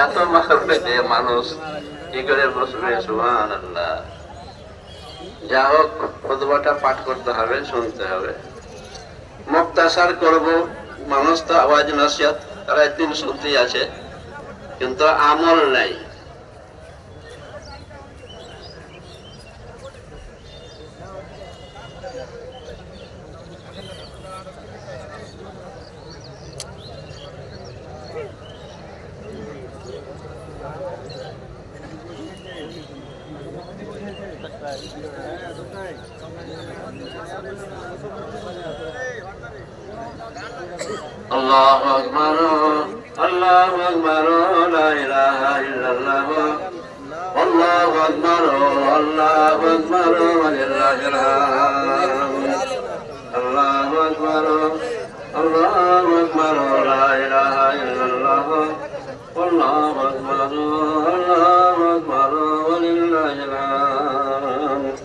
এত মারবে যে মানুষ কি করে বসবে? সুবহানাল্লাহ। যা হোক, খুতবাটা পাঠ করতে হবে, শুনতে হবে। মুক্তাসার করব। মানুষ তো আওয়াজ নসিহত তারা একদিন শুনতেই আছে, কিন্তু আমল নাই। আল্লাহু আকবার, আল্লাহু আকবার, লা ইলাহা ইল্লাল্লাহ, আল্লাহু আকবার, আল্লাহু আকবার, ওয়ালিল্লাহিল হামদ। আল্লাহু আকবার, আল্লাহু আকবার, লা ইলাহা ইল্লাল্লাহ, আল্লাহু আকবার, আল্লাহু আকবার, ওয়ালিল্লাহিল হামদ।